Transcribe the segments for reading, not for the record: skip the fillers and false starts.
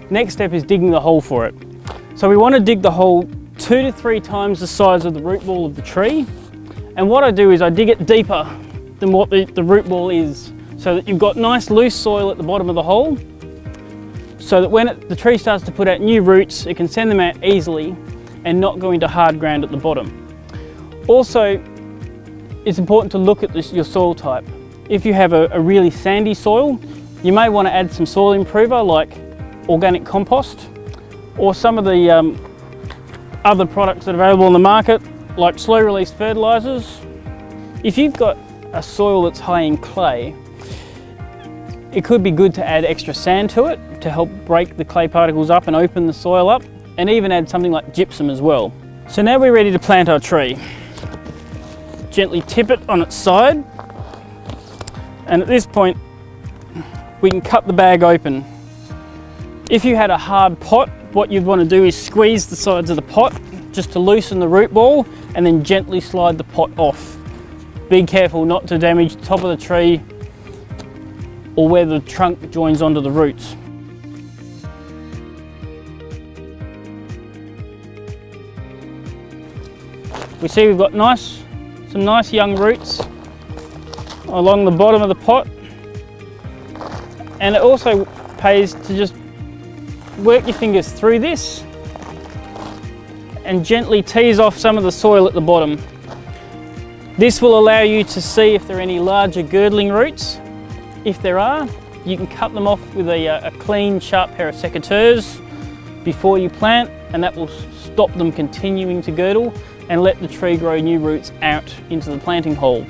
Next step is digging the hole for it. So we want to dig the hole 2 to 3 times the size of the root ball of the tree. And what I do is I dig it deeper than what the root ball is, so that you've got nice loose soil at the bottom of the hole, so that when the tree starts to put out new roots, it can send them out easily and not go into hard ground at the bottom. Also, it's important to look at your soil type. If you have a really sandy soil, you may want to add some soil improver like organic compost, or some of the other products that are available on the market like slow release fertilizers. If you've got a soil that's high in clay, it could be good to add extra sand to it to help break the clay particles up and open the soil up, and even add something like gypsum as well. So now we're ready to plant our tree. Gently tip it on its side, and at this point we can cut the bag open. If you had a hard pot, what you'd want to do is squeeze the sides of the pot just to loosen the root ball, and then gently slide the pot off. Be careful not to damage the top of the tree or where the trunk joins onto the roots. We see we've got some nice young roots along the bottom of the pot, and it also pays to just work your fingers through this and gently tease off some of the soil at the bottom. This will allow you to see if there are any larger girdling roots. If there are, you can cut them off with a clean, sharp pair of secateurs before you plant, and that will stop them continuing to girdle and let the tree grow new roots out into the planting hole.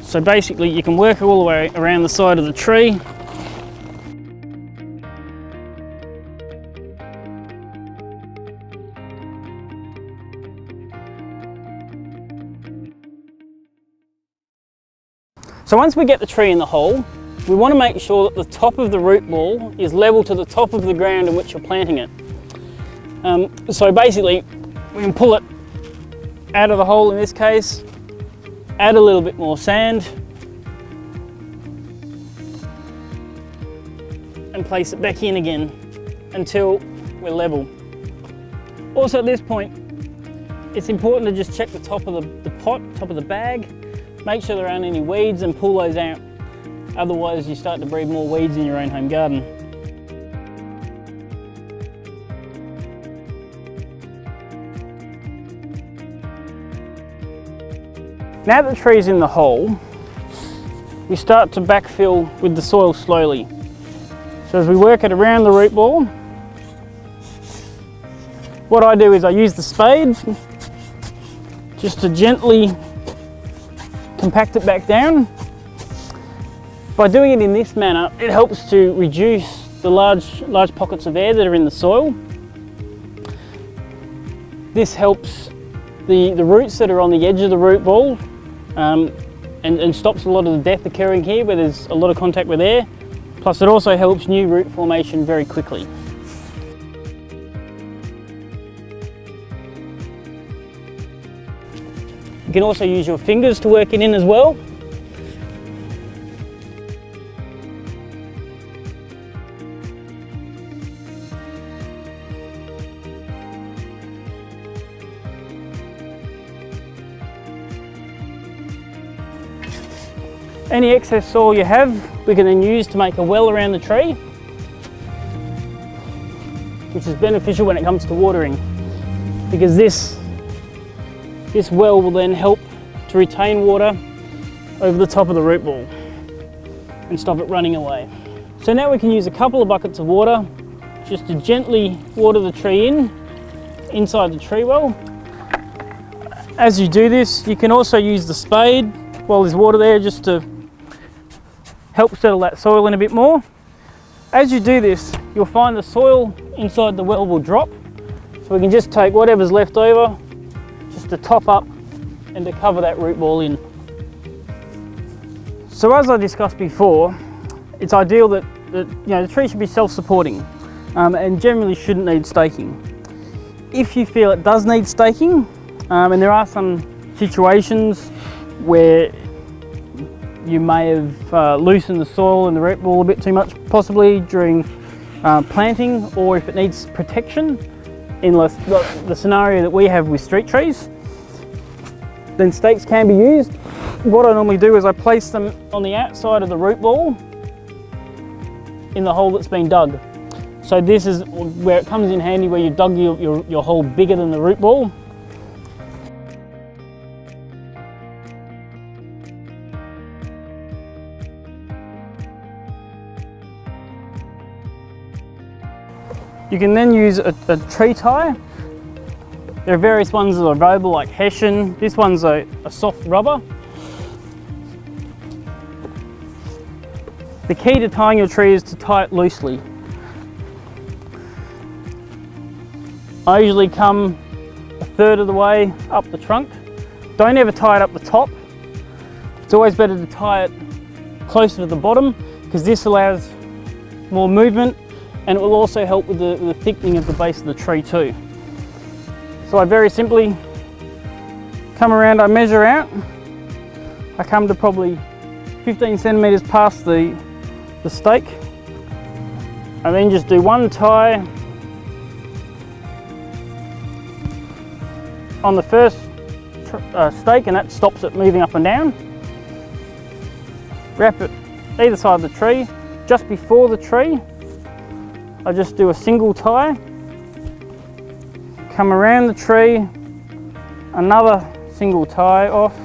So basically you can work all the way around the side of the tree. So once we get the tree in the hole, we want to make sure that the top of the root ball is level to the top of the ground in which you're planting it. So basically, we can pull it out of the hole in this case, add a little bit more sand, and place it back in again until we're level. Also at this point, it's important to just check the top of the pot, top of the bag, make sure there aren't any weeds and pull those out. Otherwise you start to breed more weeds in your own home garden. Now that the tree's in the hole, we start to backfill with the soil slowly. So as we work it around the root ball, what I do is I use the spade just to gently compact it back down. By doing it in this manner, it helps to reduce the large pockets of air that are in the soil. This helps the roots that are on the edge of the root ball and stops a lot of the death occurring here where there's a lot of contact with air. Plus it also helps new root formation very quickly. You can also use your fingers to work it in as well. Any excess soil you have, we can then use to make a well around the tree, which is beneficial when it comes to watering, because this well will then help to retain water over the top of the root ball and stop it running away. So now we can use a couple of buckets of water just to gently water the tree inside the tree well. As you do this, you can also use the spade while there's water there just to help settle that soil in a bit more. As you do this, you'll find the soil inside the well will drop. So we can just take whatever's left over just to top up and to cover that root ball in. So as I discussed before, it's ideal that the tree should be self-supporting and generally shouldn't need staking. If you feel it does need staking, and there are some situations where you may have loosened the soil and the root ball a bit too much, possibly during planting, or if it needs protection, in the scenario that we have with street trees, then stakes can be used. What I normally do is I place them on the outside of the root ball in the hole that's been dug. So this is where it comes in handy, where you dug your hole bigger than the root ball. You can then use a tree tie. There are various ones that are available, like Hessian. This one's a soft rubber. The key to tying your tree is to tie it loosely. I usually come a third of the way up the trunk. Don't ever tie it up the top. It's always better to tie it closer to the bottom, because this allows more movement, and it will also help with the thickening of the base of the tree too. So I very simply come around, I measure out. I come to probably 15 centimeters past the stake. I then just do one tie on the first stake, and that stops it moving up and down. Wrap it either side of the tree. Just before the tree, I just do a single tie, come around the tree, another single tie off,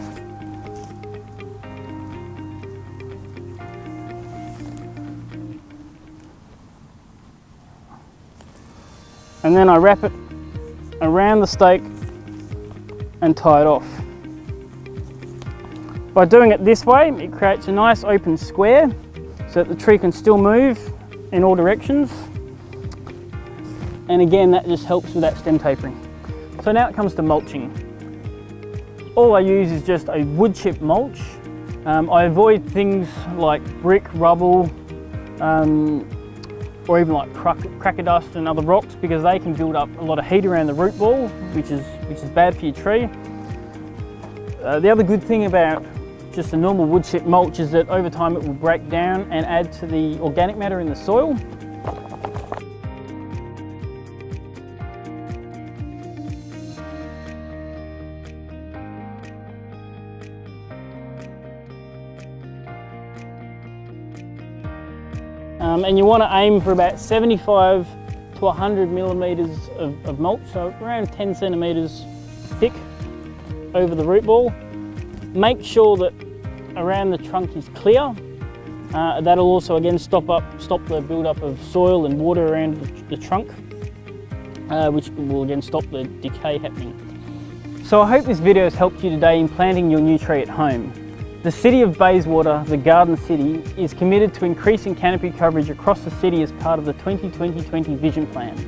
and then I wrap it around the stake and tie it off. By doing it this way, it creates a nice open square so that the tree can still move in all directions. And again, that just helps with that stem tapering. So now it comes to mulching. All I use is just a wood chip mulch. I avoid things like brick, rubble, or even like cracker dust and other rocks, because they can build up a lot of heat around the root ball, which is bad for your tree. The other good thing about just a normal wood chip mulch is that over time it will break down and add to the organic matter in the soil. And you want to aim for about 75 to 100 millimeters of mulch, so around 10 centimeters thick over the root ball. Make sure that around the trunk is clear. That'll also again stop the build-up of soil and water around the trunk, which will again stop the decay happening. So I hope this video has helped you today in planting your new tree at home. The City of Bayswater, the Garden City, is committed to increasing canopy coverage across the city as part of the 2020 Vision Plan,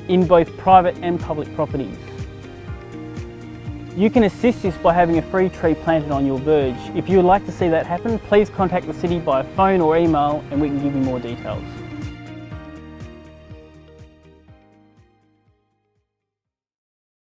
in both private and public properties. You can assist this by having a free tree planted on your verge. If you would like to see that happen, please contact the city by phone or email and we can give you more details.